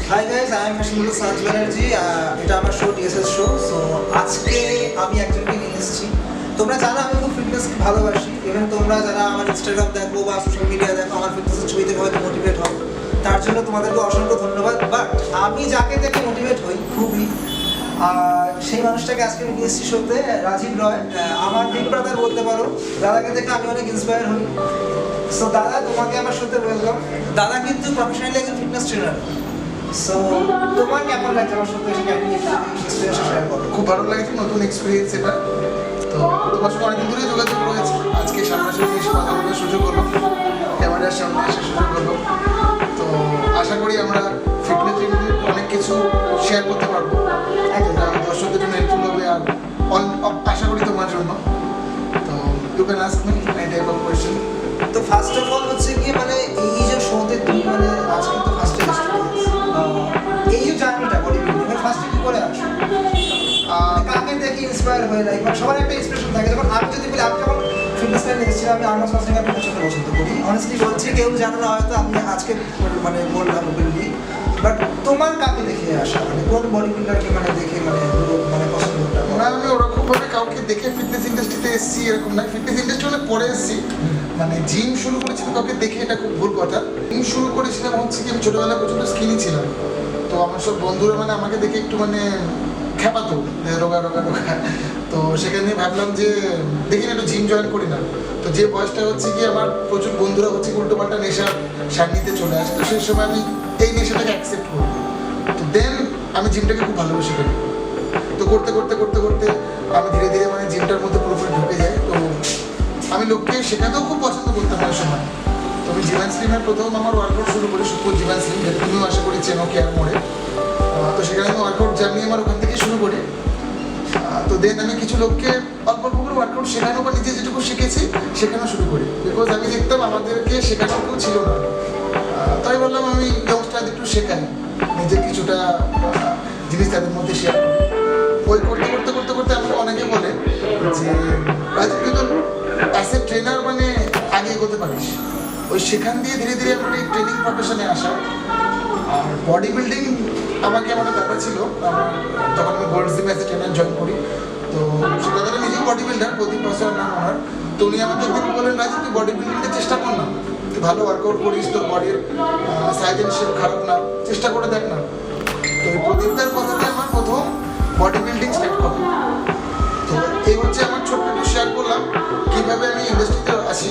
Hi guys, I am mission search Banerjee. এটা আমার show, TSS show. So আজকে আমি একজনকে নিয়ে এসেছি। তোমরা জানো আমি খুব ফিটনেসকে ভালোবাসি। ইভেন তোমরা যারা আমার ইনস্টাগ্রাম দেখো বা সোশ্যাল মিডিয়া দেখো, আমার ফিটনেসের ছবি দেখে হয়তো মোটিভেট হও, তার জন্য তোমাদেরকে অসংখ্য ধন্যবাদ। বাট আমি যাকে দেখে মোটিভেট হই খুবই, সেই মানুষটাকে আজকে আমি নিয়ে এসেছি শোতে। রাজীব রয়, আমার বিগ ব্রাদার বলতে পারো। দাদাকে দেখে আমি অনেক ইন্সপায়ার হই। সো দাদা, তোমাকে আমার শোতে ওয়েলকাম। দাদা কিন্তু প্রফেশনালি একজন ফিটনেস ট্রেনার। সো তোমার কেমন লাগছে আমার সাথে এসে এক্সপিরিয়েন্স শেয়ার করো? খুব ভালো লাগছে, নতুন এক্সপিরিয়েন্স এটা। তো তোমার সঙ্গে অনেকদিন ধরেই যোগাযোগ রয়েছে, আজকে সামনাসামনি এসে কথা বলার সুযোগ হলো, ক্যামেরার সামনে এসে সুযোগ হলো। তো আশা করি আমরা ফিটনেস রিলেটেড অনেক কিছু শেয়ার করতে পারবো, যেটা দর্শকদের জন্য হেল্পফুল হবে। আর আশা করি তোমার জন্য। তো you can ask me any type of question. তো ফার্স্ট অফ অল হচ্ছে কি, মানে এই যে শোতে তুমি মানে আজকে তো ফার্স্ট এই যে জার্নিটা বডি বিল্ডিং ফার্স্টে কি করে আসো? কাকে দেখে ইন্সপায়ার হয়ে যায়? মানে সবার একটা ইন্সপিরেশন থাকে। যখন আমি যদি বলি, আমি যখন ফিটনেস লাইনে এসেছিলাম, আমি আর্নল্ড শোয়ার্জনেগার পছন্দ করি। অনেস্টলি বলছি, কেউ জানে না হয়তো, আমি আজকে মানে বললাম বলি। বাট তোমার কাকে দেখে আসা, মানে কোন বডি বিল্ডারকে মানে দেখে মানে পছন্দটা? না, আমি ওরকমভাবে কাউকে দেখে ফিটনেস ইন্ডাস্ট্রিতে এসেছি এরকম না। ফিটনেস ইন্ডাস্ট্রি মানে পরে এসেছি, মানে জিম শুরু করেছিলাম কাউকে দেখে, এটা খুব ভুল কথা। জিম শুরু করেছিলাম হচ্ছে কি, আমি ছোটোবেলা পর্যন্ত স্কিনি ছিলাম। তো আমার সব বন্ধুরা মানে আমাকে দেখে একটু মানে খেপাতো, রোগা রোগা রোগা। তো সেখানে ভাবলাম যে দেখি না একটু জিম জয়েন করি না। তো যে বয়সটা হচ্ছে কি, আমার প্রচুর বন্ধুরা হচ্ছে উল্টো পাল্টা নেশা সান্নিধ্যে চলে আসে। তো সেই সময় আমি এই নেশাটাকে অ্যাকসেপ্ট করি। তো দেন আমি জিমটাকে খুব ভালোবেসে ফেলি। তো করতে করতে করতে করতে আমি ধীরে ধীরে মানে জিমটার মধ্যে পুরোপুরি ঢুকে যাই। তো আমি লোককে শেখাতেও খুব পছন্দ করতাম ওই সময়। তো আমি জিম অ্যান্ড স্লিমের প্রথম আমার ওয়ার্কআউট শুরু করি সুপুর জিম অ্যান্ড স্লিম, যেটা তুমিও আশা করি চেনো কেয়ার মোড়ে। তো সেখানে আমি ওয়ার্কআউট জার্নি আমার ওখান থেকেই শুরু করি। তো দেন আমি কিছু লোককে অল্প অল্প করে ওয়ার্কআউট শেখানো বা নিজে যেটুকু শিখেছি শেখানো শুরু করি। বিকজ আমি দেখতাম আমাদেরকে শেখানোর কেউ ছিল না। তাই বললাম আমি ইয়ংস্টারদের একটু শেখাই, নিজের কিছুটা জিনিস তাদের মধ্যে শেয়ার করি। ওই করতে করতে করতে করতে আমাকে অনেকে বলে যে রাজীব, তুই তো অ্যাজ এ ট্রেনার মানে আগে এগোতে পারিস। ওই সেখান দিয়ে ধীরে ধীরে আমার এই ট্রেনিং প্রফেশনে আসা। আর বডি বিল্ডিং আমাকে আমার ব্যাপার ছিল, আমার যখন আমি gold gym as a trainer join করি। তো সেটা তারা নিজেই বডি বিল্ডার, প্রদীপ বছর নাম আমার। তো উনি আমাকে একদিন বলেন, রাজীব তুই বডি বিল্ডিংটা চেষ্টা কর না, তুই ভালো ওয়ার্কআউট করিস, তোর বডির সাইজ এন্ড শেপ খারাপ না, চেষ্টা করে দেখ না। তো এই প্রদীপদার কথাতে আমার প্রথম বডি বিল্ডিং স্টার্ট করি। তো এই হচ্ছে আমার ছোট্ট একটু শেয়ার করলাম কীভাবে আমি ইন্ডাস্ট্রিতে আসি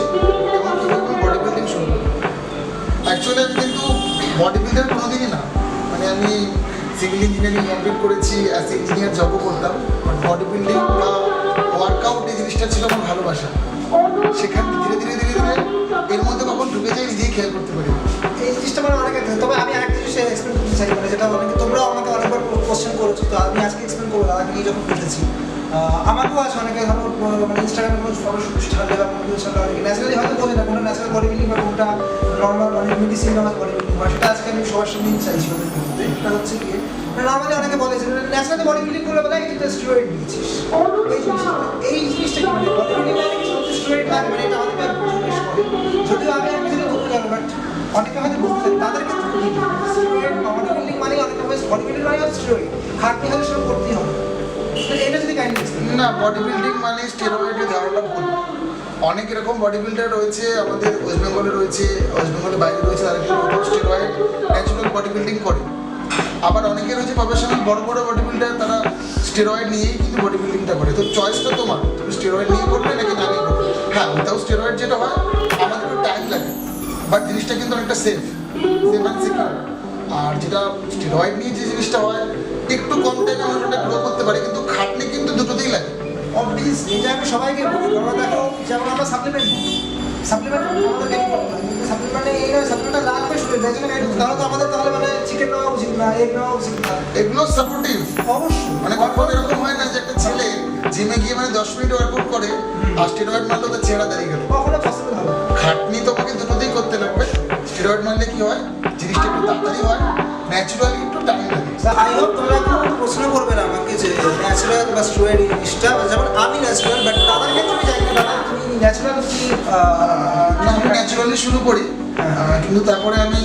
এবং কীভাবে আমি বডি বিল্ডিং শুরু করি। অ্যাকচুয়ালি আমি কিন্তু বডি বিল্ডার কোনোদিনই না, মানে আমি সিভিল ইঞ্জিনিয়ারিং কমপ্লিট করেছি, অ্যাজ এ ইঞ্জিনিয়ার জবও করতাম। বাট বডি বিল্ডিং বা ওয়ার্কআউট এই জিনিসটা ছিল আমার ভালোবাসা। সেখানে ধীরে ধীরে ধীরে ধীরে এর মধ্যে কখন ঢুকে যাই নিজেই খেয়াল করতে পারি। এই জিনিসটা মানে অনেকে, তবে আমি আরেকটা জিনিস এক্সপ্লেন করতে চাই, মানে যেটা অনেকে তোমরাও আমাকে অনেকবার কোশ্চেন করেছো, তো আমি আজকে এক্সপ্লেন করবো। দাদাকে নিয়ে যখন করতেছি, আমাকেও আছে অনেকে ধরো মানে ইনস্টাগ্রামে কোনো ফটো ছাড়লে বা কোনো কিছু ছাড়লে অনেকে ন্যাচারালি হয়তো বোঝে না কোনটা ন্যাচারাল বডি বিল্ডিং বা কোনটা নর্মাল মানে মেডিসিন বা বডি বিল্ডিং হয়। সেটা আজকে আমি সবার সামনে চাইছি ওদের মধ্যে। এটা হচ্ছে কি, নর্মালি অনেকে বলে যে ন্যাচারালি বডি বিল্ডিং করে বলে এটা স্টেরয়েড দিয়েছিস। এই জিনিসটা কি, মানে বডি বিল্ডিং মানে কিছু স্টেরয়েড লাগে, মানে এটা অনেকে জিজ্ঞেস করে। যদিও আমি একটা জিনিস বলতে যাবো, বাট অনেকে হয়তো বুঝতে চাই তাদের ক্ষেত্রে স্টেরয়েড বডি বিল্ডিং মানে অনেকে বডি বিল্ডিং মানে স্টেরয়েড খাটনি হলে সেটা করতেই হবে। এটা যদি কাইন্ডলি না, বডি বিল্ডিং মানে স্টেরয়েডের ধারণা ভুল। অনেক এরকম বডি বিল্ডার রয়েছে, আমাদের ওয়েস্ট বেঙ্গলে রয়েছে, ওয়েস্ট বেঙ্গলের বাইরে রয়েছে, তারা কিন্তু স্টেরয়েড ন্যাচুরাল বডি বিল্ডিং করে। আবার অনেকে রয়েছে প্রফেশনাল বড় বড় বডি বিল্ডার, তারা স্টেরয়েড নিয়েই কিন্তু বডি বিল্ডিংটা করে। তো চয়েসটা তোমার, তুমি স্টেরয়েড নিয়ে করবে নাকি না নিয়ে করবে। হ্যাঁ, উইথাউট স্টেরয়েড যেটা হয় আমাদের একটু টাইম লাগে, বাট জিনিসটা কিন্তু অনেকটা সেফ অ্যান্ড সিকিউর। আর যেটা স্টেরয়েড নিয়ে যে জিনিসটা হয়, একটু কম টাইমে আমরা ওটা গ্রো করতে পারি, কিন্তু খাটনি কিন্তু দুটোতেই লাগে। অবভিয়াসলি এটা আমি সবাইকে বলি। তোমরা দেখো, যেমন আমরা সাপ্লিমেন্ট আমাদেরকে কি করতে হয়, সাপ্লিমেন্টে এই নয় সাপ্লিমেন্টটা লাগবে শুধু, তাই জন্য গাইড তাহলে তো আমাদের তাহলে মানে চিকেন নেওয়া উচিত না, এগ নেওয়া উচিত না। এগুলো সাপোর্টিভ অবশ্যই, মানে কখনো এরকম হয় না যে একটা ছেলে জিমে গিয়ে মানে 10 মিনিট ওয়ার্কআউট করে আর স্টেরয়েড মারলে তার চেহারা দাঁড়িয়ে গেল। কখনো পসিবল হবে। খাটনি তোমাকে দুটোতেই করতে লাগবে। স্টেরয়েড মারলে কি হয়, জিনিসটা একটু তাড়াতাড়ি হয়, ন্যাচুরালি একটু টাইম লাগে। আই হোপ তোমরা একটু প্রশ্ন করবে না আমাকে যে ন্যাচারাল বা স্টেরয়েড জিনিসটা, যেমন আমি ন্যাচারাল, বাট দাদার ক্ষেত্রে আমি জানি না দাদা তুমি ন্যাচারাল কি না, আমি ন্যাচুরালি শুরু করি। কিন্তু তারপরে আমি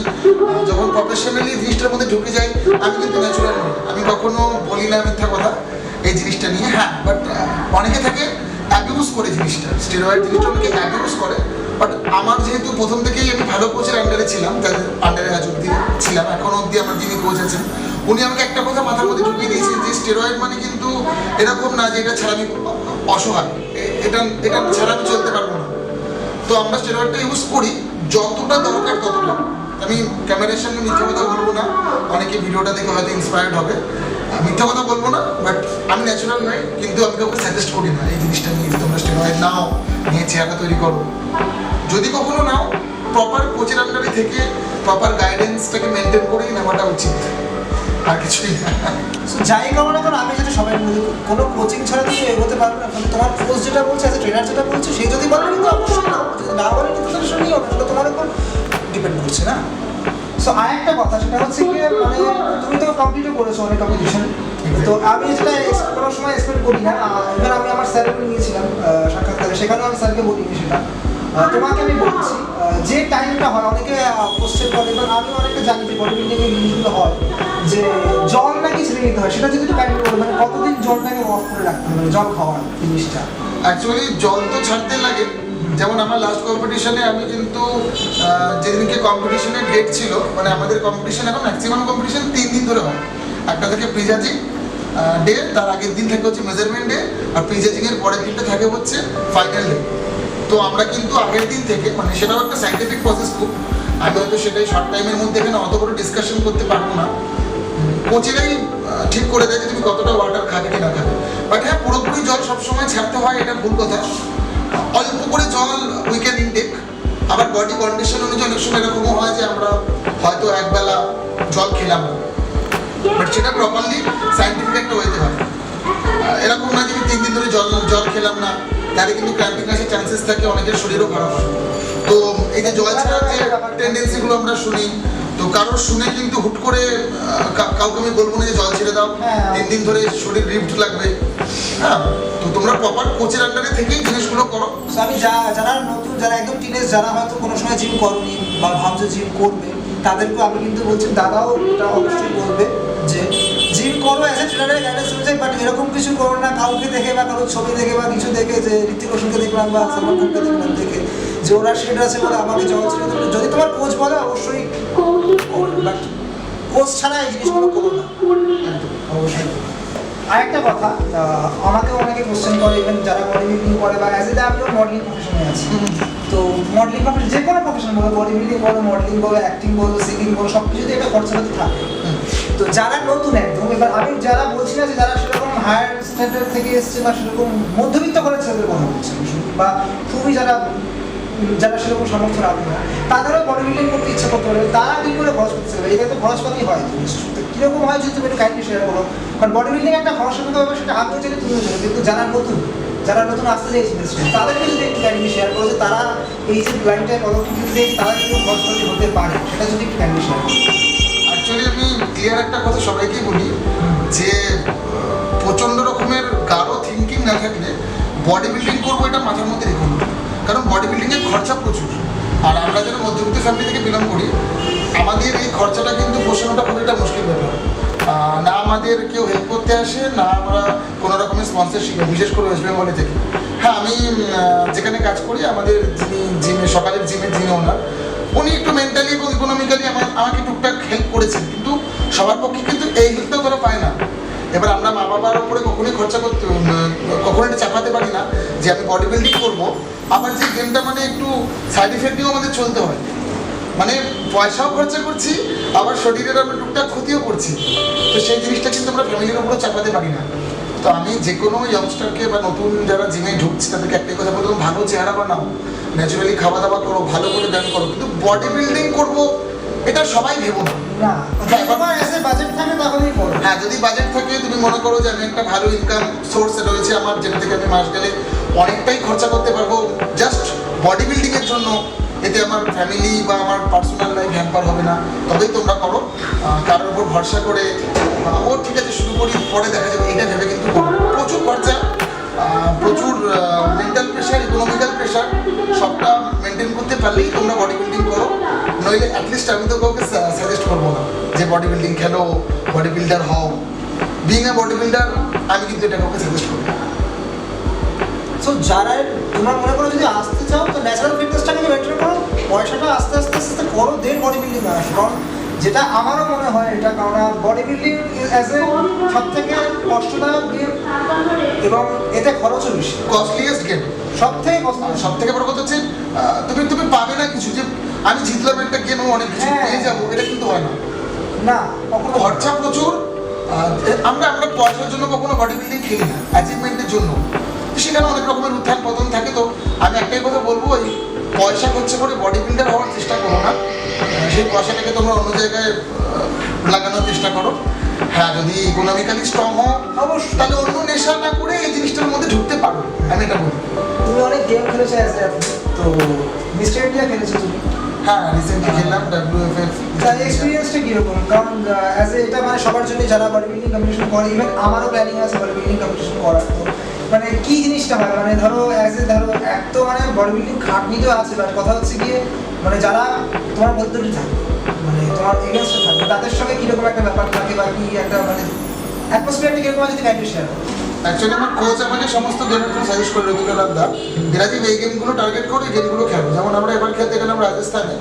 যখন প্রফেশনালি জিনিসটার মধ্যে ঢুকে যাই, আমি কিন্তু ন্যাচুরাল নই। আমি কখনো বলি না মিথ্যা কথা এই জিনিসটা নিয়ে। হ্যাঁ, বাট অনেকে থাকে অ্যাবিউজ করে জিনিসটা, স্টেরয়েড জিনিসটা অনেকে অ্যাবিউজ করে। বাট আমার যেহেতু প্রথম থেকেই আমি ভালো কোচের আন্ডারে ছিলাম, যাদের আন্ডারে আজ অব্দি ছিলাম, এখনো অব্দি আমার যিনি কোচ আছেন উনি আমাকে একটা কথা মাথার মধ্যে ঢুকিয়ে দিয়েছেন যে স্টেরয়েড মানে কিন্তু এরকম না যে এটা ছাড়া আমি অসহায়, এটা এটা ছাড়া আমি চলতে পারবো না। তো আমরা স্টেরয়েডটা ইউজ করি যতটা দরকার ততটা। আমি ক্যামেরার সামনে মিথ্যা কথা বলবো না, অনেকে ভিডিওটা দেখে হয়তো ইন্সপায়ার্ড হবে। মিথ্যা কথা বলবো না, বাট আমি ন্যাচুরাল নই, কিন্তু আমি কাউকে সাজেস্ট করি না এই জিনিসটা নিয়ে তোমরা স্টেরয়েড নাও, নিয়ে চেহারা তৈরি করো। যদি কখনো নাও, প্রপার কোচের আন্ডারে থেকে প্রপার গাইডেন্সটাকে মেনটেন করেই নেওয়াটা উচিত, আর কিছুই না। যাই করো না কারণ আমি যেটা সবাই বলি, কোনো কোচিং ছাড়া তুমি এগোতে পারবে না। মানে তোমার কোচ যেটা বলছে, অ্যাজ এ ট্রেনার যেটা বলছে, সেই যদি বলে কিন্তু অবশ্যই নাও, যদি না বলে কিন্তু তাহলে শুনিও না, সেটা তোমার উপর ডিপেন্ড করছে না। সো আর একটা কথা, সেটা হচ্ছে কি, মানে তুমি তো কমপ্লিটও করেছো অনেক কম্পিটিশন। তো আমি যেটা কোনো সময় এক্সপেক্ট করি না, ইভেন আমি আমার স্যারকে নিয়েছিলাম সাক্ষাৎকারে, সেখানেও আমি স্যারকে বলিনি সেটা। তোমাকে আমি বলছি, যে টাইমটা হয় অনেকে কোশ্চেন করে, এবার আমি অনেকটা জানি যে বডি বিল্ডিংয়ের জিনিসগুলো হয় যে জল নাকি ছেড়ে নিতে হয়, সেটা যদি একটু কাইন্ড করে, মানে কতদিন জলটাকে অফ করে রাখতে হবে, মানে জল খাওয়ার জিনিসটা। অ্যাকচুয়ালি জল তো ছাড়তে লাগে। যেমন আমার লাস্ট কম্পিটিশনে আমি কিন্তু যেদিনকে কম্পিটিশনের ডেট ছিল, মানে আমাদের কম্পিটিশন এখন ম্যাক্সিমাম কম্পিটিশন 3 দিন ধরে হয়। একটা থেকে প্রিজাজিং ডে, তার আগের দিন থাকে হচ্ছে মেজারমেন্ট ডে, আর প্রিজাজিংয়ের পরের দিনটা থাকে হচ্ছে ফাইনাল ডে। তো আমরা কিন্তু আগের দিন থেকে, মানে সেটাও একটা সাইন্টিফিক প্রসেস খুব, আমি হয়তো সেটাই শর্ট টাইমের মধ্যে এখানে অত বড় ডিসকাশন করতে পারবো না। কোচেরাই ঠিক করে দেয় যে তুমি কতটা ওয়াটার খাবে কি না খাবে। বাট হ্যাঁ, পুরোপুরি জল সবসময় ছাড়তে হয় এটা ভুল কথা। অল্প করে জল উই ক্যান ইনটেক। আবার বডি কন্ডিশন অনুযায়ী অনেক সময় এরকমও হয় যে আমরা হয়তো একবেলা জল খেলাম না, বাট সেটা প্রপারলি সাইন্টিফিক একটা ওয়েতে হয়। এরকম না যে আমি 3 দিন ধরে জল খেলাম না, তাহলে কিন্তু ক্র্যাম্পিং আসার চান্সেস থাকে, অনেকের শরীরও খারাপ হয়। তো এই যে জল ছাড়ার যে টেন্ডেন্সিগুলো আমরা শুনি, তো কারোর শুনে কিন্তু হুট করে কাউকে আমি বলবো না যে জল ছেড়ে দাও, 3 দিন ধরে শরীর রিফ্ট লাগবে। হ্যাঁ, তো তোমরা প্রপার কোচের আন্ডারে থেকেই জিনিসগুলো করো। সো আমি যারা নতুন, যারা একদম টিনেজ, যারা হয়তো কোনো সময় জিম করনি বা ভাবছে জিম করবে, তাদেরকেও আমি কিন্তু বলছি, দাদাও এটা অবশ্যই বলবে যে জিম করো অ্যাজ এ ট্রেনারের গাইডেন্স অনুযায়ী, বাট এরকম কিছু করো না কাউকে দেখে বা কারোর ছবি দেখে বা কিছু দেখে, যে ঋতিক রোশনকে দেখলাম বা সলমান খানকে দেখলাম দেখে যে ওরা সেটা আছে বলে আমাকে জল ছেড়ে দেবে। যদি তোমার কোচ বলে অবশ্যই, বাট কোচ ছাড়া এই জিনিসগুলো করো না, অবশ্যই। আরেকটা কথা, আমাকেও অনেকে কোশ্চেন করে, ইভেন যারা বডি বিল্ডিং করে বা অ্যাজ এ আমিও মডেলিং প্রফেশনে আছি। তো মডেলিং প্রফেশন, যে কোনো প্রফেশন বলো, বডি বিল্ডিং বলো, মডেলিং বলো, অ্যাক্টিং বলো, সিঙ্গিং বলো, সব কিছুতে একটা খরচাপাতি থাকে। তো যারা নতুন একদম, এবার আমি যারা বলছি না যে যারা সেরকম হায়ার স্ট্যান্ডার্ড থেকে এসছে বা সেরকম মধ্যবিত্ত করে ছেলেদের কথা বলছে, বা খুবই যারা সেরকম সামর্থ্য রাখবে না, তাদেরও বডি বিল্ডিং করতে ইচ্ছা করতে পারে, তারা কী করে খরচ করতে পারবে, এটা তো খরচপাতি হয়। কীরকম হয় যদি তুমি একটু কাইন্ডলি শেয়ার করো, কারণ বডি বিল্ডিং একটা খরচপাতি হবে, সেটা আমিও চাইলে তুমিও চাইলে, কিন্তু যারা নতুন আসতে চাইছে তাদেরকে যদি একটু কাইন্ডলি শেয়ার করো যে তারা এই যে লাইনটায় পদক্ষেপ নিতে তারা কিন্তু খরচপাতি হতে পারে, সেটা যদি একটু কাইন্ডলি শেয়ার করো। অ্যাকচুয়ালি আমি ক্লিয়ার একটা কথা সবাইকেই বলি যে প্রচণ্ড রকমের গাঢ় থিঙ্কিং না থাকলে বডি বিল্ডিং করবো এটা মাথার মধ্যে রেখুন, কারণ বডি বিল্ডিংয়ের খরচা প্রচুর। আর আমরা যারা মধ্যবিত্ত ফ্যামিলি থেকে বিলং করি, আমাদের এই খরচাটা কিন্তু পোষানোটা খুব একটা মুশকিল ব্যাপার। না আমাদের কেউ হেল্প করতে আসে, না আমরা কোনো রকমের স্পন্সরশিপ, বিশেষ করে ওয়েস্ট বেঙ্গলে থেকে। হ্যাঁ, আমি যেখানে কাজ করি, আমাদের যিনি সকালের জিমের যিনি ওনার, উনি একটু মেন্টালি এবং ইকোনমিক্যালি আমাকে টুকটাক হেল্প করেছেন, কিন্তু সবার পক্ষে কিন্তু এই হেল্পটাও তারা পায় না। এবার আমরা মা বাবার উপরে কখনোই কখনোই এটা চাপাতে পারি না যে আমি বডি বিল্ডিং করবো, আবার যে গেমটা মানে একটু সাইড ইফেক্টেও আমাদের চলতে হয়, মানে পয়সাও খরচা করছি, আবার শরীরের আমরা টুকটাক ক্ষতিও করছি। তো সেই জিনিসটা কিন্তু আমরা ফ্যামিলির উপরে চাপাতে পারি না। তো আমি যে কোনো ইয়ংস্টারকে বা নতুন যারা জিমে ঢুকছে তাদেরকে একটাই কথা বলবো, ভালো চেহারা বানাও, ন্যাচুরালি খাওয়া দাওয়া করো, ভালো করে ব্যায়াম করো, কিন্তু বডি বিল্ডিং করবো এটা সবাই ভেবো না। হ্যাঁ, যদি বাজেট থাকে, তুমি মনে করো যে আমি একটা ভালো ইনকাম সোর্স রয়েছে আমার, যেটা থেকে আমি মাস গেলে অনেকটাই খরচা করতে পারবো জাস্ট বডি বিল্ডিংয়ের জন্য, এতে আমার ফ্যামিলি বা আমার পার্সোনাল লাইফ হ্যাম্পার হবে না, তবেই তোমরা করো। কারোর উপর ভরসা করে ও ঠিক আছে শুরু করি, পরে দেখা যাবে, এটা ভেবে কিন্তু প্রচুর খরচা, প্রচুর মেন্টাল প্রেশার, ইকোনমিক্যাল প্রেশার, সবটা মেনটেন করতে পারলেই তোমরা বডি বিল্ডিং করো। নইলে অ্যাটলিস্ট আমি তো কাউকে সাজেস্ট করবো না যে বডি বিল্ডিং খেলো, বডি বিল্ডার হও। বিং এ বডি বিল্ডার আমি কিন্তু এটা কাউকে সাজেস্ট করবো না। সো যারা তোমরা মনে করো যদি আসতে চাও তো ন্যাচারাল ফিটনেসটাকে মেনটেন করো, পয়সাটা আস্তে আস্তে আস্তে করো, দেন বডি বিল্ডিং আসো। কারণ যেটা আমারও মনে হয় এটা, কারণ বডি বিল্ডিং অ্যাজ এ সব থেকে কষ্টদায়ক গেম এবং এতে খরচও বেশি, কস্টলিয়েস্ট গেম। সব থেকে কষ্ট। সব থেকে বড় কথা হচ্ছে তুমি তুমি পাবে না কিছু, যে আমি জিতলাম একটা গেম অনেক কিছু হ্যাঁ। পেয়ে যাবো, এটা কিন্তু হয় না। না, কখনো খরচা প্রচুর। আমরা পয়সার জন্য কখনো বডি বিল্ডিং খেলি না, অ্যাচিভমেন্টের জন্য। সেখানে অনেক রকমের উত্থান পতন থাকে। তো আমি একটাই কথা বলবো, এই পয়সা খরচা করে বডি বিল্ডার হওয়ার চেষ্টা করো না। সেই পয়সাটাকে তোমরা অন্য জায়গায় লাগানোর চেষ্টা করো। হ্যাঁ, যদি ইকোনমিক্যালি স্ট্রং হও অবশ্যই। তাহলে অন্য নেশা না করে এই জিনিসটার মধ্যে ঢুকতে পারো, আমি এটা বলি। তুমি অনেক গেম খেলেছো অ্যাজ এ, তো মিস্টার ইন্ডিয়া খেলেছো তুমি? হ্যাঁ, রিসেন্টলি খেললাম WFF। তার এক্সপিরিয়েন্সটা কীরকম? কারণ অ্যাজ এ এটা মানে সবার জন্য যারা বডি বিল্ডিং কম্পিটিশন করে, ইভেন আমারও প্ল্যানিং আছে বডি বিল্ডিং কম্পিটিশন করার। তো মানে কি জিনিসটা হয়, মানে ধরো অ্যাজ এ ধরো এক তো মানে বডি বিল্ডিং খাটনিতেও আছে, বাট কথা হচ্ছে গিয়ে মানে যারা তোমার মধ্যে থাকে, মানে তোমার এগেনস্টে থাকে, তাদের সঙ্গে কীরকম একটা ব্যাপার থাকে বা কি একটা মানে অ্যাটমসফিয়ারটা কীরকম আছে যদি কাইন্ডলি শেয়ার করো। অ্যাকচুয়ালি আমার কোচ আমাকে সমস্ত গেমের জন্য সাজেস্ট করে রবীন্দ্রনাথ দা, বিরাজিব এই গেমগুলো টার্গেট করে এই গেমগুলো খেলো। যেমন আমরা এবার খেলতে গেলাম রাজস্থানে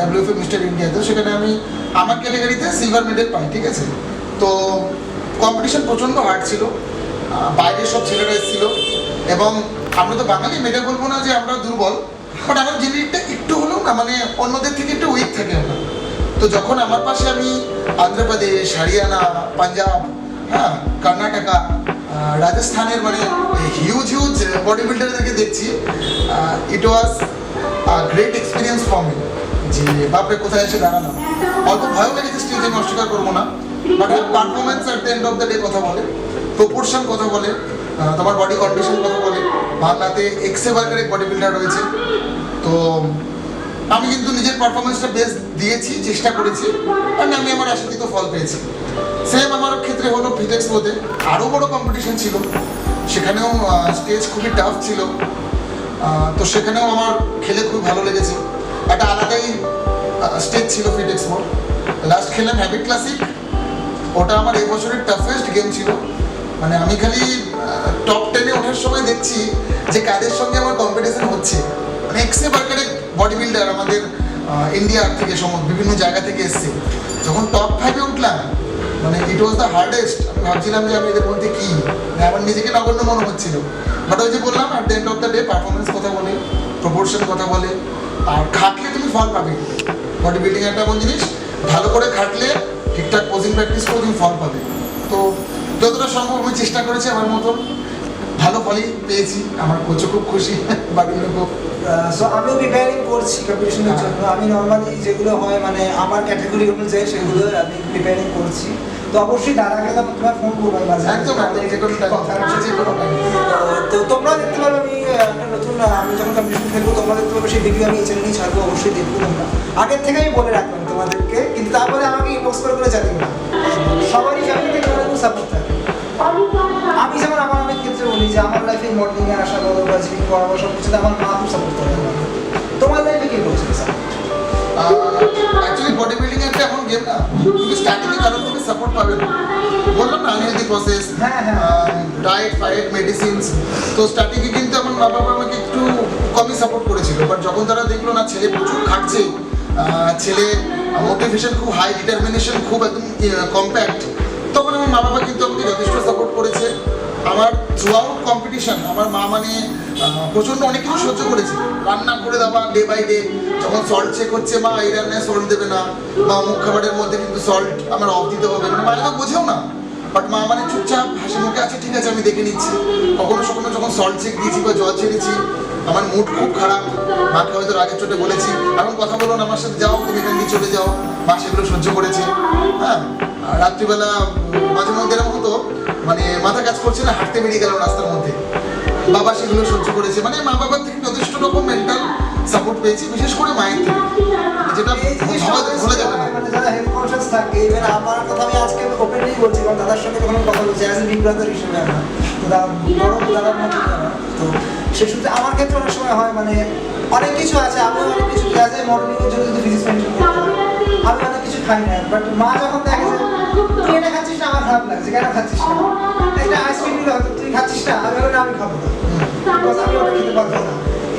WFF মিস্টার ইন্ডিয়াতে, সেখানে আমি আমার ক্যাটাগরিতে সিলভার মেডেল পাই, ঠিক আছে। তো কম্পিটিশন প্রচণ্ড হার্ড ছিল, বাইরের সব ছেলেরা এসেছিল, এবং আমরা তো বাঙালি, মেডে বলবো না যে আমরা দুর্বল, বাট আমার জেনেটিকটা একটু হলেও না মানে অন্যদের থেকে একটু উইক থাকে আমরা। তো যখন আমার পাশে আমি অন্ধ্রপ্রদেশ, হরিয়ানা, পাঞ্জাব, হ্যাঁ, কর্ণাটকা, রাজস্থানের মানে হিউজ হিউজ বডি বিল্ডারদেরকে দেখছি, it was great experience for me, যে বাপরে কোথায় এসে দাঁড়ালাম। অল্প ভয়ও লেগেছে, স্টিল আমি অস্বীকার করবো না, but performance at the end of the day কথা বলে, প্রপোর্শন কথা বলে, তোমার বডি কন্ডিশন কথা বলে। বাংলাতে এক্সে বার্গের এক বডি বিল্ডার রয়েছে। তো আমি কিন্তু নিজের পারফরমেন্সটা বেস্ট দিয়েছি, চেষ্টা করেছি, আর আমি আমার আশাতীত ফল পেয়েছি। সেম আমার ক্ষেত্রে হলো ফিটেক্সপোতে, আরও বড় কম্পিটিশন ছিল, সেখানেও স্টেজ খুবই টাফ ছিল। তো সেখানেও আমার খেলে খুব ভালো লেগেছে, একটা আলাদাই স্টেজ ছিল ফিটেক্সপোর। লাস্ট খেললাম হ্যাবিট ক্লাসিক, ওটা আমার এই বছরের টাফেস্ট গেম ছিল। মানে আমি খালি টপ 10-এ ওঠার সময় দেখছি যে কাদের সঙ্গে আমার কম্পিটিশন হচ্ছে। মানে এক্সে বার্গের বডি বিল্ডার আমাদের ইন্ডিয়ার থেকে বিভিন্ন জায়গা থেকে এসছে। যখন টপ 5-এ উঠলাম, মানে ইট ওয়াজ দ্য হার্ডেস্ট। আমি ভাবছিলাম যে আমি এদের মধ্যে কী, আমার নিজেকে নগণ্য মনে হচ্ছিল। বাট ওই যে বললাম, at the end of the day performance কথা বলে, প্রপোর্শন কথা বলে, আর খাটলে তুমি ফল পাবে। বডি বিল্ডিং একটা এমন জিনিস, ভালো করে খাটলে, ঠিকঠাক পোজিং প্র্যাকটিস করে তুমি ফল পাবে। তো যতটা সম্ভব আমি চেষ্টা করেছি আমার মতন, ভালো ফলই পেয়েছি। আমার কোচও খুব খুশি, বাড়ির লোকও। সো আমিও প্রিপেয়ারিং করছি কম্পিটিশনের জন্য। আমি নর্মালি যেগুলো হয় মানে আমার ক্যাটাগরি অনুযায়ী সেগুলো আমি প্রিপেয়ারিং করছি। তো অবশ্যই তার আগে তোমার ফোন করবো একদম যে কোনো তো তোমরা দেখতে পারো, আমি একটা নতুন আমি যখন কম্পিটিশন খেলবো তোমরা দেখতে পারবো, সেই ভিডিও আমি এই চ্যানেলেই ছাড়বো, অবশ্যই দেখবো তোমরা। আগের থেকে আমি বলে রাখলাম তোমাদেরকে, কিন্তু তারপরে আমাকে ইনবক্স করে জানিও না। সবারই ফ্যামিলি থেকে অনেক সাপোর্ট থাকে। আমি যেমন আমার অনেক ক্ষেত্রে বলি যে আমার লাইফে মডেলিংয়ে আসা বলো বা জিম করা বা সব কিছুতে আমার মা খুব সাপোর্ট করে। তোমার লাইফে কি করছে সাপোর্ট? অ্যাকচুয়ালি বডি বিল্ডিং একটা এমন গেম না, তুমি স্টার্টিংয়ে কারোর থেকে সাপোর্ট পাবে না। বললাম না, আনহেলদি প্রসেস, ডায়েট ফায়েট মেডিসিনস। তো স্টার্টিংয়ে কিন্তু আমার মা বাবা আমাকে একটু কমই সাপোর্ট করেছিল, বাট যখন তারা দেখলো না ছেলে প্রচুর খাটছে, ছেলে মোটিভেশন খুব হাই, ডিটারমিনেশন খুব একদম কম্প্যাক্ট, তখন আমার মা বাবা কিন্তু আমাকে যথেষ্ট সাপোর্ট করেছে। আমার থ্রু আউট কম্পিটিশন আমার মা মানে প্রচণ্ড অনেক কিছু সহ্য করেছে, রান্না করে দেওয়া ডে বাই ডে। যখন সল্ট চেক হচ্ছে, মা এই রান্নায় সল্ট দেবে না, বা অমুক খাবারের মধ্যে কিন্তু সল্ট আমার অফ দিতে হবে, মানে মায়েরা বোঝেও না, বাট মা মানে চুপচাপ হাসি মুখে আছে, ঠিক আছে আমি দেখে নিচ্ছি। কখনো কখনো যখন সল্ট চেক দিয়েছি বা জল ছেড়েছি, আমার মুড খুব খারাপ, মাকে হয়তো রাগের চোটে বলেছি, এখন কথা বলো না আমার সাথে, যাও তুমি এখান দিয়ে চলে যাও, মা সেগুলো সহ্য করেছে। হ্যাঁ, রাত্রিবেলা মাঝে মধ্যে এরকম হতো, মানে মাথা কাজ করছে না, হাঁটতে বেরিয়ে গেল রাস্তার মধ্যে, বাবা সেগুলো সহ্য করেছে। মানে মা বাবার থেকে যথেষ্ট রকম মেন্টাল সাপোর্ট পেয়েছি, বিশেষ করে মায়ের থেকে, যেটা ভোলা যাবে না। মানে যারা হেলথ কনসিয়াস থাকে, ইভেন আমার কথা আমি আজকে ওপেনলি বলছি, কারণ দাদার সঙ্গে যখন কথা বলছি অ্যাজ এ বিগ ব্রাদার হিসেবে আমরা, তো বড় দাদার মতো না। তো সে সূত্রে আমার ক্ষেত্রে অনেক সময় হয় মানে অনেক কিছু আছে, আমি অনেক কিছু অ্যাজ এ মডেলিংয়ের জন্য যদি ফিজিক্স মেনটেন করতে হবে, আমি অনেক কিছু খাই না, বাট মা যখন দেখে যে তুই এটা খাচ্ছিস না, আমার খারাপ লাগছে, কেন খাচ্ছিস না, একটা আইসক্রিম দিলে হয়তো তুই খাচ্ছিস না, আমি বলি না আমি খাবো না, বিকজ আমি ওটা খেতে পারবো না।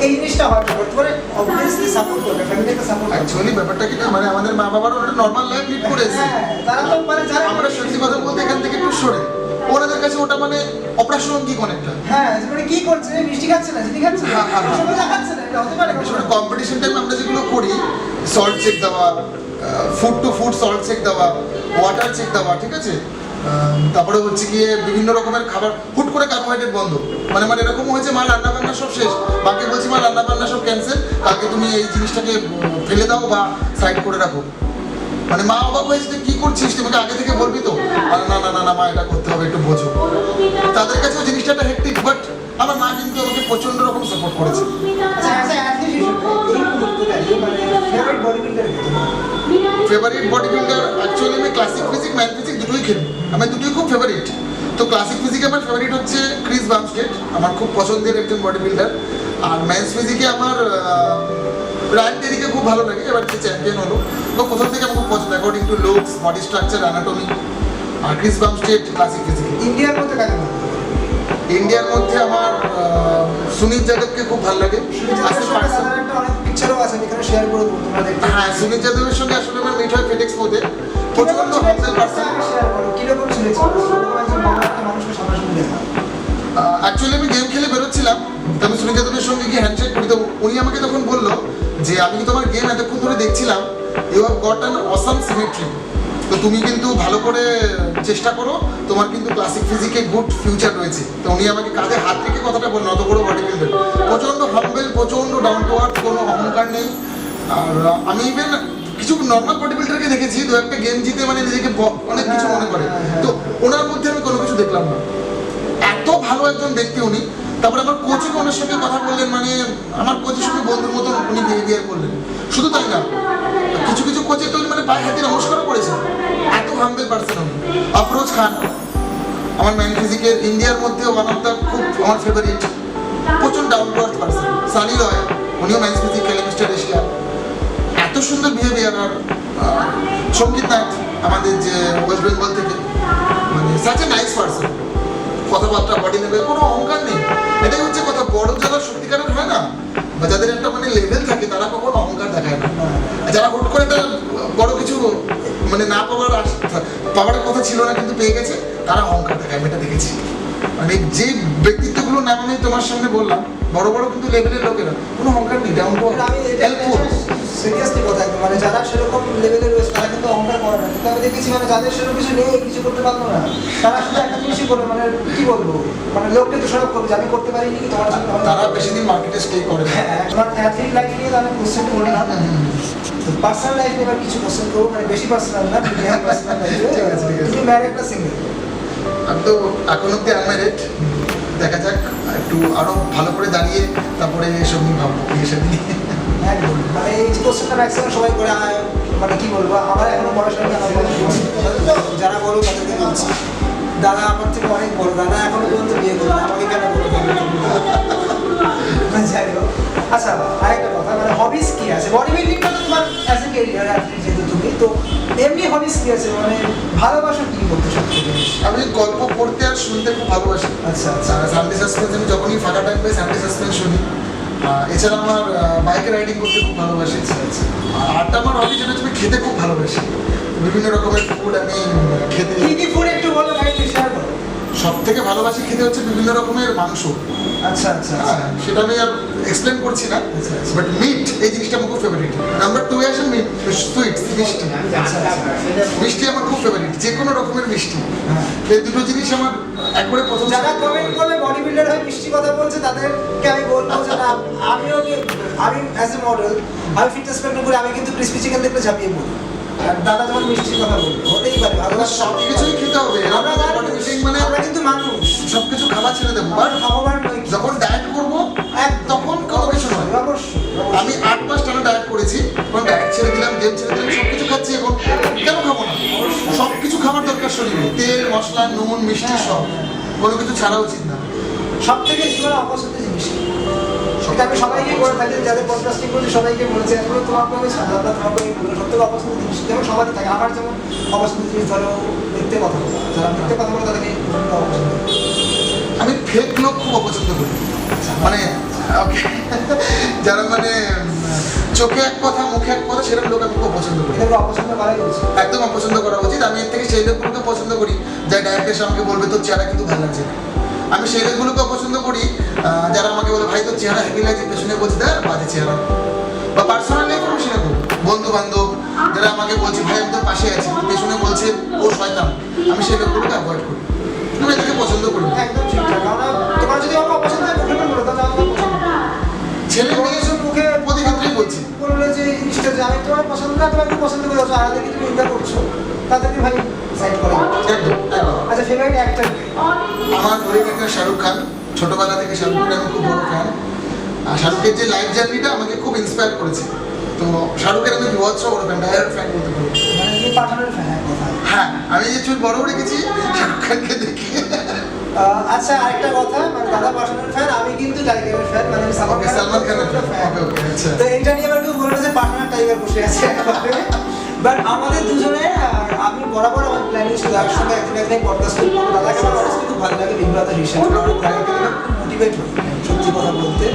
এই জিনিসটা হয় বর্তমানে অবভিয়াসলি সাপোর্ট করবে, ফ্যামিলিকে সাপোর্ট করবে। অ্যাকচুয়ালি ব্যাপারটা কি না, মানে আমাদের মা বাবারও একটা নর্মাল লাইফ লিড করে এসেছে। হ্যাঁ, তারা তো মানে জানে আমরা সত্যি কথা বলতে এখান থেকে একটু সরে, ওনাদের কাছে ওটা মানে অপ্রাসঙ্গিক অনেকটা। হ্যাঁ, মানে কি করছে, মিষ্টি খাচ্ছে না, চিনি খাচ্ছে না, হ্যাঁ। সবুজ খাচ্ছে না, এটা হতে পারে। আসলে কম্পিটিশন টাইমে আমরা যেগুলো করি, সল্ট চেক দেওয়া, food to food salt check দেওয়া, ওয়াটার চেক দেওয়া, ঠিক আছে, তারপরে হচ্ছে গিয়ে বিভিন্ন রকমের খাবার, হুট করে কার্বোহাইড্রেট বন্ধ, মানে মানে এরকম হয়েছে মা রান্না বান্না সব শেষ, মাকে বলছি মা রান্না বান্না সব ক্যান্সেল, কালকে তুমি এই জিনিসটাকে ফেলে দাও বা সাইড করে রাখো। মানে মা অবাক হয়েছে যে কি করছিস, তোমাকে আগে থেকে বলবি তো, আর না না না না মা এটা করতে হবে, একটু বোঝো। তাদের কাছেও জিনিসটা একটা হেক্টিক, বাট আমার মা কিন্তু আমাকে প্রচন্ড রকম সাপোর্ট করেছে। আচ্ছা, আচ্ছা, অ্যাথলিট হিসেবে এই মুহূর্তে মানে ফেভারিট বডি বিল্ডার কি তোমার? ফেভারিট বডি বিল্ডার অ্যাকচুয়ালি আমি ক্লাসিক ফিজিক, ম্যান ফিজিক দুটোই খেলি, আমার দুটোই খুব ফেভারিট। তো ক্লাসিক ফিজিকে আমার ফেভারিট হচ্ছে ক্রিস বামস্টেড, আমার খুব পছন্দের একজন বডি বিল্ডার। আর ম্যানস ফিজিকে আমার রায়ান টেরিকে খুব ভালো লাগে, এবার যে চ্যাম্পিয়ন হলো, তো প্রথম থেকে আমার খুব পছন্দ, according to looks, body structure, anatomy. আর ক্রিস বামস্টেড ক্লাসিক ফিজিকে। ইন্ডিয়ার মধ্যে কাকে ভালো লাগে? ইন্ডিয়ার মধ্যে আমার সুনীল যাদবকে খুব ভালো লাগে। সুনীল যাদবের সঙ্গে তাদের একটা অনেক পিকচারও আছে, এখানে শেয়ার করে দেবো, তোমরা দেখতে। হ্যাঁ, সুনীল যাদবের সঙ্গে আসলে আমার মিট হয় ফেডেক্স মোডে, প্রচন্ড হাম্বল পারসন। শেয়ার করো, কিরকম ছিল এক্সপিরিয়েন্স? ওরকম একজন বড় একটা মানুষকে সামনাসামনি দেখা। অ্যাকচুয়ালি আমি গেম খেলে বেরোচ্ছিলাম, তো আমি সুনীল যাদবের সঙ্গে গিয়ে হ্যান্ডশেক করি, তো উনি আমাকে তখন বললো যে আমি কি তোমার গেম এতক্ষণ ধরে দেখছিলাম, you have got an awesome symmetry, তো তুমি কিন্তু ভালো করে চেষ্টা করো, তোমার কিন্তু ক্লাসিক ফিজিকে গুড ফিউচার রয়েছে। তো উনি আমাকে কাঁধে হাত রেখে কথাটা বললেন, অত বড় বডি বিল্ডার, প্রচণ্ড হাম্বেল, প্রচণ্ড ডাউন টু আর্থ, কোনো অহংকার নেই। আর আমি ইভেন কিছু নর্মাল বডি বিল্ডারকে দেখেছি দু একটা গেম জিতে মানে নিজেকে অনেক কিছু মনে করে, তো ওনার মধ্যে আমি কোনো কিছু দেখলাম না, এত ভালো একজন ব্যক্তি উনি। তারপরে আমার কোচও ওনার সঙ্গে কথা বললেন, মানে আমার কোচের সঙ্গে বন্ধুর মতো উনি বিহেভিয়ার করলেন। শুধু তাই না, কিছু কিছু কোচের তো উনি মানে পায়ে হাতে নমস্কারও করেছেন, এত হাম্বেল পার্সন উনি। আফরোজ খান আমার ম্যান ফিজিকের ইন্ডিয়ার মধ্যে ওয়ান অফ দ্য খুব আমার ফেভারিট, প্রচন্ড down to earth person. Sunny Roy, উনিও ম্যান ফিজিক খেলে, মিস্টার এশিয়া, এত সুন্দর বিহেভিয়ার। আর সঙ্গীত নাথ আমাদের যে ওয়েস্ট বেঙ্গল থেকে, মানে সাচ এ নাইস পার্সন, কথাবার্তা, বডি লেভেল, কোনো অহংকার নেই। এটাই হচ্ছে কথা, বড় যারা সত্যিকারের হয় না, বা যাদের একটা মানে লেভেল থাকে, তারা কখনো অহংকার দেখায় না। যারা হুট করে একটা বড় কিছু মানে না পাওয়ার কথা ছিল না কিন্তু পেয়ে গেছে, তারা অহংকার দেখায়, আমি এটা দেখেছি। মানে যে ব্যক্তিত্বগুলো নাম আমি তোমার সামনে বললাম, বড় বড় কিন্তু লেভেলের লোকেরা, কোনো অহংকার নেই, ডাউন টু আমি হেল্পফুল। সিরিয়াসলি কথা একদম, মানে যারা সেরকম লেভেলে রয়েছে তারা কিন্তু অহংকার করে না, কিন্তু আমি দেখেছি মানে যাদের সেরকম কিছু নেই, কিছু করতে পারবো না, তারা শুধু একটা জিনিসই করবে, মানে কি বলবো, মানে লোককে তো সরব করবে যে আমি করতে পারিনি, তোমার জন্য তারা বেশি দিন মার্কেটে স্টে করে না। হ্যাঁ, তোমার অ্যাথলিট লাইফ নিয়ে তো আমি কোশ্চেন করি না, তো পার্সোনাল লাইফ নিয়ে এবার কিছু কোশ্চেন করবো, মানে বেশি পার্সোনাল না, পার্সোনাল লাইফে। ঠিক আছে, ঠিক আছে। তুমি ম্যারিড না সিঙ্গেল? আমি তো এখন অব্দি আনম্যারিড, দেখা যাক একটু আরো ভালো করে দাঁড়িয়ে তারপরে এসব নিয়ে ভাববো, বিয়ে শাদী নিয়ে। একদম, মানে এই কোশ্চেনটা ম্যাক্সিমাম সবাই করে, মানে কি বলবো, আমার এখনো বয়স হয়নি, আমার যারা বলো তাদেরকে বলছি, দাদা আমার থেকে অনেক বড়, দাদা এখনো পর্যন্ত বিয়ে করবে, আমাকে কেন বলো? যাই হোক, আচ্ছা আরেকটা কথা, মানে হবিস কি আছে? বডি বিল্ডিংটা তো তোমার অ্যাজ এ ক্যারিয়ার, যেহেতু তুমি তো এমনি হবিস কি আছে, মানে ভালোবাসা কি করতে সবথেকে বেশি? আমি গল্প পড়তে আর শুনতে খুব ভালোবাসি। আচ্ছা আচ্ছা, সানডে সাসপেন্স আমি যখনই ফাঁকা টাইম পাই সানডে সাসপেন্স শুনি। এছাড়া আমার বাইকে রাইডিং করতে খুব ভালোবাসি। আরটা আমার হবি, যেটা আমি খেতে খুব ভালোবাসি, বিভিন্ন রকমের ফুড আমি খেতে। কি কি ফুড একটু বলো, কাইন্ডলি শেয়ার করো। সব থেকে ভালোবাসি খেতে হচ্ছে বিভিন্ন রকমের মাংস। আচ্ছা আচ্ছা, হ্যাঁ, সেটা আমি আর এক্সপ্লেন করছি না, আচ্ছা, আচ্ছা। বাট মিট এই জিনিসটা আমার খুব ফেভারিট। নাম্বার 2 এ আসে মিট, সুইটস, মিষ্টি। আচ্ছা আচ্ছা, মিষ্টি আমার খুব ফেভারিট, যে কোনো রকমের মিষ্টি। হ্যাঁ। এই দুটো জিনিস আমার একবারে প্রথম। যারা কমেন্ট করে বডি বিল্ডার হয়ে মিষ্টি কথা বলছে তাদেরকে আমি বলবো যে না, আমি অ্যাজ এ মডেল, আমি ফিটনেস মেনটেন করি, আমি কিন্তু ক্রিসপি চিকেন দেখলে ঝাঁপিয়ে পড়ি। আর দাদা যখন মিষ্টির কথা বলবে, হতেই পারে ভালোবাসা সব কিছুই খেতে হবে, আমরা বডি বিল্ডিং মানে আমরা কিন্তু মানুষ, সবকিছু খাবার ছেড়ে দেবো। আর ভগবান নই। যখন ডায়েট করবো তখন কোনো কিছু নয়। অবশ্যই আমি 8 মাস টানা ডায়েট করেছি, এখন ডায়েট ছেড়ে দিলাম, গেম ছেড়ে দিলাম, সবকিছু খাচ্ছি এখন, কেন খাবো না? সবকিছু খাবার দরকার শরীরে, তেল মশলা নুন মিষ্টি সব, কোনো কিছু ছাড়া উচিত না। সব থেকে জীবনে অপছন্দের জিনিস কি? সব এটা আমি সবাইকে করে থাকি, যাদের পডকাস্টিং করছি সবাইকে বলেছি, এখন তোমার কোনো সাধারণত তোমার কোনো সত্যি অপছন্দের জিনিস যেমন সবারই থাকে। আমার যেমন অপছন্দের জিনিস ধরো মিথ্যে কথা বলা, যারা মিথ্যে কথা বলে তাদেরকে অপছন্দ করি। আমি ফেক লোক খুব অপছন্দ করি, মানে okay, যারা মানে চোখে এক কথা মুখে এক কথা সেরকম লোক আমি খুব পছন্দ করি। এটাকে অপছন্দ করাই উচিত, একদম অপছন্দ করা উচিত। আমি এর থেকে সেই লোকগুলোকে পছন্দ করি যারা ডাইরেক্ট এসে আমাকে বলবে তোর চেহারা কিন্তু ভালো লাগছে না। আমি সেই লোকগুলোকে পছন্দ করি যারা আমাকে বলে ভাই তোর চেহারা হেভি লাগছে, পেছনে বলছে দেখ বাজে চেহারা। বা পার্সোনাল লাইফ আমি সেটা করি, বন্ধু বান্ধব যারা আমাকে বলছে ভাই আমি তোর পাশে আছি, পেছনে বলছে ও শয়তান, আমি সেই লোকগুলোকে অ্যাভয়েড করি। আমি এটাকে পছন্দ করি না। একদম ঠিকঠাক। কারণ তোমার যদি আমার অপছন্দ হয় মুখে বলে দাও, আমার পছন্দ ছেলে মেয়ে সব মুখে প্রতি ক্ষেত্রেই বলছি বললে যে এই জিনিসটা যে আমি তোমার পছন্দ না, তোমার কি পছন্দ করে আছো, আলাদাকে তুমি ইন্টার করছো, তাদেরকে ভাই সাইড করে দাও। একদম একদম। আচ্ছা, ফেভারিট অ্যাক্টর আমার ফেভারিট একটা শাহরুখ খান, ছোটবেলা থেকে শাহরুখ খানের আমি খুব বড় ফ্যান। আর শাহরুখের যে লাইফ জার্নিটা আমাকে খুব ইন্সপায়ার করেছে। তো শাহরুখের আমি বিভৎস বড় ফ্যান, ডায়ার ফ্যান বলতে পারি। মানে তুমি পাঠানোর ফ্যান এক কথা। হ্যাঁ, আমি যে চুল বড় রেখেছি শাহরুখ খানকে দেখে। আচ্ছা, আরেকটা কথা, মানে দাদা পাঠানোর ফ্যান, আমি কিন্তু টাইগারের ফ্যান, মানে আমি ওকে, সালমান খানের ফ্যান। ওকে ওকে, আচ্ছা। তো এটা নিয়ে আমার কেউ বলবে যে পাঠানোর টাইগার বসে আছে বাট আমাদের দুজনে আমি বরাবর আমার প্ল্যানিং ছিল একসঙ্গে একদিন পডকাস্ট করবো। দাদাকে আমার অনেস্টলি খুব ভালো লাগে, বিভিন্ন কথা রিসার্চ করা, খুব মোটিভেট হই সত্যি কথা বলতে।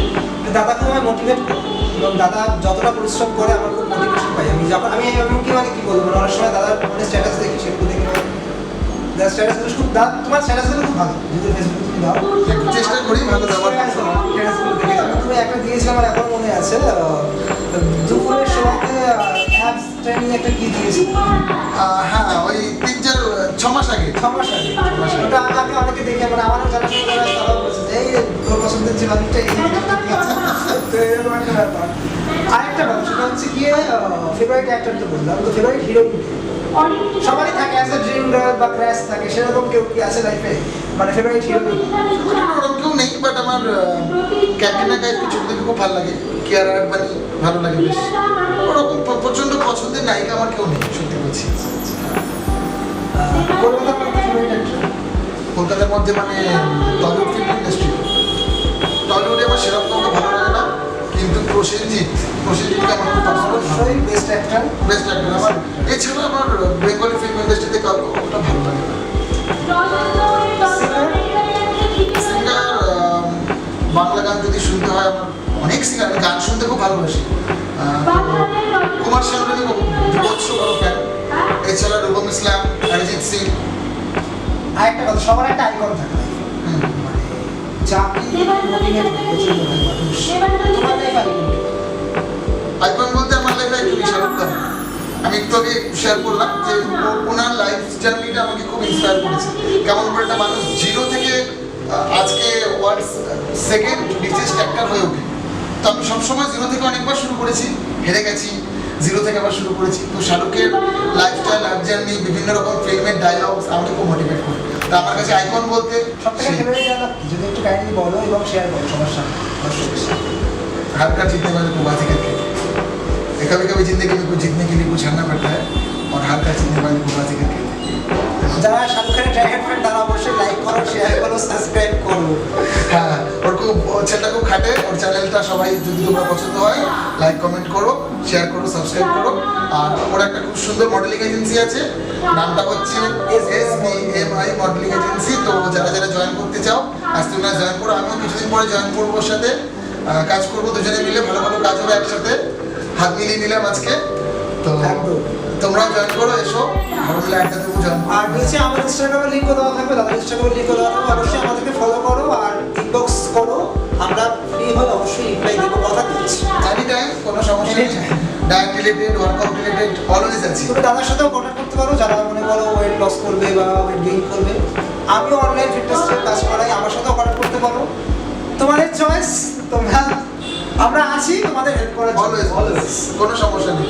দাদা খুব আমায় মোটিভেট করে, এবং দাদা যতটা পরিশ্রম করে আমার খুব মোটিভেশন পাই। আমি যখন আমি এমনকি মানে কি বলবো, মানে অনেক সময় দাদার মানে স্ট্যাটাস দেখি, সেগুলো দেখে দাদার স্ট্যাটাসগুলো খুব, তোমার স্ট্যাটাসগুলো খুব ভালো, যদি ফেসবুকে তুমি দাও একটু চেষ্টা করি ভালো দেওয়ার। স্ট্যাটাসগুলো দেখে তুমি একটা দিয়েছিলে, আমার এখনো মনে আছে, দুপুরের সময়তে অ্যাপস ট্রেনিং একটা কি দিয়েছিল। হ্যাঁ, ওই 3-4-6 মাস আগে। 6 মাস আগে ওটা আমাকে অনেকে দেখে, মানে আমারও জানাশোনা করা তারাও বলছে যে এই তোর পছন্দের যে মানুষটা এই তো এরকম একটা ব্যাপার। আরেকটা ব্যাপার সেটা হচ্ছে গিয়ে ফেভারিট অ্যাক্টর তো বললাম, তো ফেভারিট হিরোইন সবারই থাকে, অ্যাজ এ ড্রিম গার্ল বা ক্র্যাশ থাকে, সেরকম কেউ কি আছে লাইফে, মানে ফেভারিট হিরোইন? ওরকম কেউ নেই, বাট আমার ক্যাটরিনা কাইফকে ছবি দেখে খুব ভালো লাগে, কিয়ারা আডবাণী ভালো লাগে বেশ। ওরকম প্রচন্ড পছন্দের নায়িকা আমার কেউ নেই, সত্যি বলছি। কলকাতার মধ্যে ফেভারিট অ্যাক্টর? কলকাতার মধ্যে মানে টলিউড ফিল্ম ইন্ডাস্ট্রি, টলিউডে আমার সেরকম কাউকে ভালো লাগে না, কিন্তু প্রসেনজিৎকে আমার খুব অবশ্যই বেস্ট অ্যাক্টর। বেস্ট অ্যাক্টর আমার। এছাড়া আমার বেঙ্গলি ফিল্ম ইন্ডাস্ট্রিতে কাউকে অতটা ভালো লাগে না। সিঙ্গার বাংলা গান যদি শুনতে হয়, আমার অনেক সিঙ্গার, আমি গান শুনতে খুব ভালোবাসি। কুমার শানুর আমি বিভৎস বড় ফ্যান। এছাড়া রূপম ইসলাম, অরিজিৎ সিং। আরেকটা কথা, সবার একটা আইকন থাকে মানে যাকে মোটিভেট করছে মানুষ, তোমার লাইফ আইকন? আইকন বলতে আমার লাইফে একটু শাহরুখ খান। আমি একটু আগে শেয়ার করলাম যে ওনার লাইফ জার্নিটা আমাকে খুব ইন্সপায়ার করেছে। কেমন করে একটা মানুষ জিরো থেকে আজকে ওয়ার্ল্ডস সেকেন্ড রিচেস্ট অ্যাক্টর হয়ে ওঠে। তো আমি সবসময় জিরো থেকে অনেকবার শুরু করেছি, হেরে গেছি, জিরো থেকে আবার শুরু করেছি। তো শাহরুখের লাইফস্টাইল, লাইফ জার্নি, বিভিন্ন রকম ফিল্মের ডায়লগস আমাকে খুব মোটিভেট করে। তো আমার কাছে আইকন বলতে সবথেকে ফেভারিট ডায়লগ যদি একটু কাইন্ডলি বলো এবং শেয়ার করো সবার সাথে। हल्का जीतने वाले को बाजी करके, कभी कभी जिंदगी में कुछ जीतने के लिए कुछ हारना पड़ता है, और हल्का जीतने वाले को बाजी करके। যারা শাহরুখ খানের ড্রাইভার ফ্রেন্ড তারা অবশ্যই লাইক করো, শেয়ার করো, সাবস্ক্রাইব করো। হ্যাঁ, ওর খুব ছেলেটা খুব খাটে, ওর চ্যানেলটা সবাই যদি তোমরা পছন্দ হয় লাইক কমেন্ট করো, শেয়ার করো, সাবস্ক্রাইব করো। আর ওর একটা খুব সুন্দর মডেলিং এজেন্সি আছে, নামটা হচ্ছে SBMI মডেলিং এজেন্সি। তো যারা যারা জয়েন করতে চাও আজ তোমরা জয়েন করো। আমিও কিছুদিন পরে জয়েন করবো, ওর সাথে কাজ করবো, দুজনে মিলে ভালো ভালো কাজ হবে একসাথে, হাত মিলিয়ে নিলাম আজকে। তো তোমরাও জয়েন করো, এসো ভালো মিলে একটা দেবো, জয়েন করো। আর নিচে আমার ইনস্টাগ্রামের লিঙ্কও দেওয়া থাকবে, দাদার ইনস্টাগ্রামের লিঙ্কও দেওয়া থাকবে, অবশ্যই আমাদেরকে ফলো করো আর ইনবক্স করো, আমরা ফ্রি হলে অবশ্যই রিপ্লাই দেবো, কথা দিচ্ছি। এনি টাইম, কোনো সমস্যা নেই। Diet related, workout related always আছি। তুমি দাদার সাথেও কন্ট্যাক্ট করতে পারো, যারা মনে করো ওয়েট লস করবে বা ওয়েট গেইন করবে। আমিও অনলাইন ফিটনেসের কাজ করাই, আমার সাথেও কন্ট্যাক্ট করতে পারো, তোমাদের চয়েস। তোমরা আমরা আছি তোমাদের হেল্প করার জন্য, অলওয়েজ, কোনো সমস্যা নেই।